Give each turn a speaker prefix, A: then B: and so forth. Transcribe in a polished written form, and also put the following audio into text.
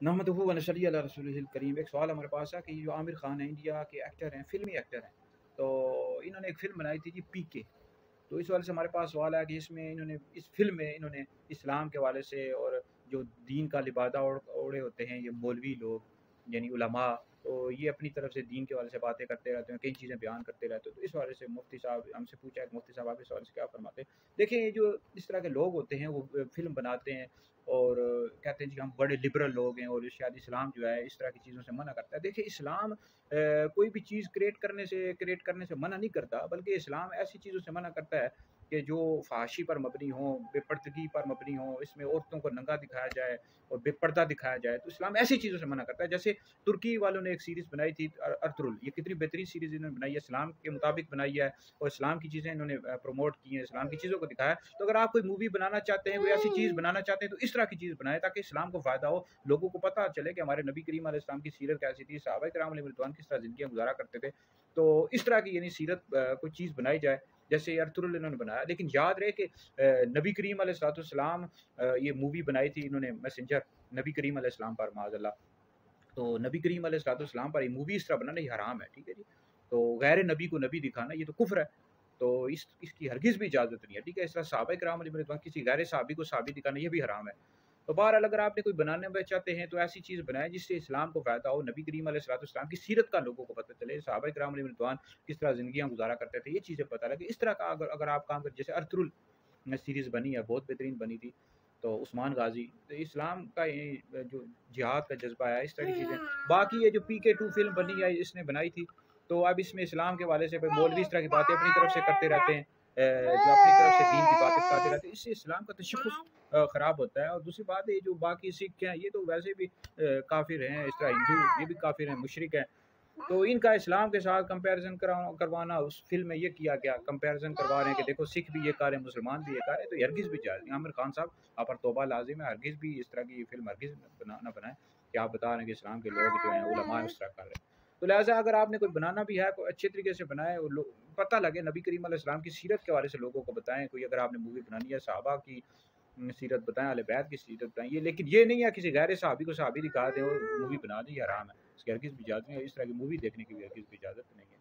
A: नहमदुहु व नसल्ली अला रसूलिहिल करीम। एक सवाल हमारे पास है कि जो आमिर खान है, इंडिया के एक्टर हैं, फिल्मी एक्टर हैं, तो इन्होंने एक फ़िल्म बनाई थी जी पीके। तो इस वाले से हमारे पास सवाल है कि इसमें इन्होंने इस फ़िल्म में इन्होंने इस्लाम के हवाले से और जो दीन का लिबादा ओढ़े होते हैं ये मौलवी लोग यानी उलमा, तो ये अपनी तरफ से दीन के हवाले से बातें करते रहते हैं, कई चीज़ें बयान करते रहते हैं। तो इस हवाले से मुफ्ती साहब हमसे पूछा है कि मुफ्ती साहब आप इस हवाले से क्या फरमाते हैं? देखिए, ये जो इस तरह के लोग होते हैं वो फ़िल्म बनाते हैं और कहते हैं जी हम बड़े लिबरल लोग हैं और शायद इस्लाम जो है इस तरह की चीज़ों से मना करता है। देखिए, इस्लाम कोई भी चीज़ क्रिएट करने से मना नहीं करता, बल्कि इस्लाम ऐसी चीज़ों से मना करता है कि जो फ़हाशी पर मबनी हो, बेपर्दगी पर मबनी हो, इसमें औरतों को नंगा दिखाया जाए और बेपर्दा दिखाया जाए, तो इस्लाम ऐसी चीज़ों से मना करता है। जैसे तुर्की वालों ने एक सीरीज़ बनाई थी अर्तुरुल, ये कितनी बेहतरीन सीरीज़ इन्होंने बनाई है, इस्लाम के मुताबिक बनाई है और इस्लाम की चीज़ें इन्होंने प्रमोट की हैं, इस्लाम की चीज़ों को दिखाया है। तो अगर आप कोई मूवी बनाना चाहते हैं, कोई ऐसी चीज़ बनाना चाहते हैं, तो इस तरह की चीज़ बनाएँ ताकि इस्लाम को फ़ायदा हो, लोगों को पता चले कि हमारे नबी करीम अलैहि सलाम की सीरत कैसी थी, सहाबा-ए-किराम अलैहिम रिदवान किस तरह ज़िंदगियाँ गुज़ारा करते थे। तो इस तरह की यानी सीरत कोई चीज़ बनाई जाए, जैसे अर्तुरुल इन्होंने बनाया। लेकिन याद रहे कि नबी करीम अलैहिस्सलाम ये मूवी बनाई थी इन्होंने मैसेंजर, नबी करीम अलैहिस्सलाम पर माज़अल्लाह। तो नबी करीम अलैहिस्सलाम पर ये मूवी इस तरह बनाना ये हराम है, ठीक है जी। तो गैर नबी को नबी दिखाना ये तो कुफ्र है। तो इसकी हरगिज़ भी इजाज़त नहीं है, ठीक है। इस तरह सहाबा-ए-किराम अलैहिम रिदवान किसी गैर सहाबी को सहाबी दिखाना ये भी हराम है। तो बहरहाल अगर आपने कोई बनाने में चाहते हैं तो ऐसी चीज़ बनाएँ जिससे इस्लाम को फ़ायदा हो, नबी करीम अलैहिस्सलाम की सीरत का लोगों को पता चले, सहाबा-ए-किराम अलैहिम रिदवान किस तरह ज़िंदगियाँ गुज़ारा करते थे, ये चीज़ें पता लगे। इस तरह का अगर अगर आप काम करें, जैसे अर्तुरुल सीरीज़ बनी है, बहुत बेहतरीन बनी थी। तो उस्मान गाज़ी, तो इस्लाम का ये जो जिहाद का जज़्बा है, इस तरह की चीज़ें। बाकी ये जो पीके 2 फ़िल्म बनी है, इसने बनाई थी, तो अब इसमें इस्लाम के हवाले से मौलवी इस तरह की बातें अपनी तरफ से करते रहते हैं, जो अपनी तरफ से दीन की बातें बताते रहते हैं, इससे इस्लाम का तशख़्ख़ुस ख़राब होता है। और दूसरी बात है, जो बाकी सिख हैं, ये तो वैसे भी काफ़िर हैं, इस तरह हिंदू ये भी काफ़िर हैं, मुशरिक हैं। तो इनका इस्लाम के साथ कंपैरिज़न करवाना उस फ़िल्म में ये किया गया, कंपैरिज़न करवा रहे हैं कि देखो सिख भी ये कर रहे हैं, मुसलमान भी ये कर रहे हैं, तो ये हरगिज़ भी जायज़ नहीं। आमिर खान साहब, आप पर तौबा लाज़िम है, हरगिज़ भी इस तरह की फ़िल्म हरगिज़ ना बनाएँ कि आप बता रहे हैं कि इस्लाम के लोग जो हैं उलमा उस तरह कर रहे हैं। तो लिहाज़ा अगर आपने कोई बनाना भी है, कोई अच्छे तरीके से बनाएँ और लो पता लगे, नबी करीम अलैहि सलाम की सीरत के हवाले से लोगों को बताएँ। कोई अगर आपने मूवी बनानी है, सहाबा की सीरत बताएँ, अहले बैत की सीरत बताएँ। ये लेकिन ये नहीं है किसी गैर सहाबी को सहाबी दिखा दें और मूवी बना दें, ये हराम है। इसकी हरगिज़ भी इजाज़त नहीं है, इस तरह की मूवी देखने की भी हरगिज़ भी इजाज़त नहीं है।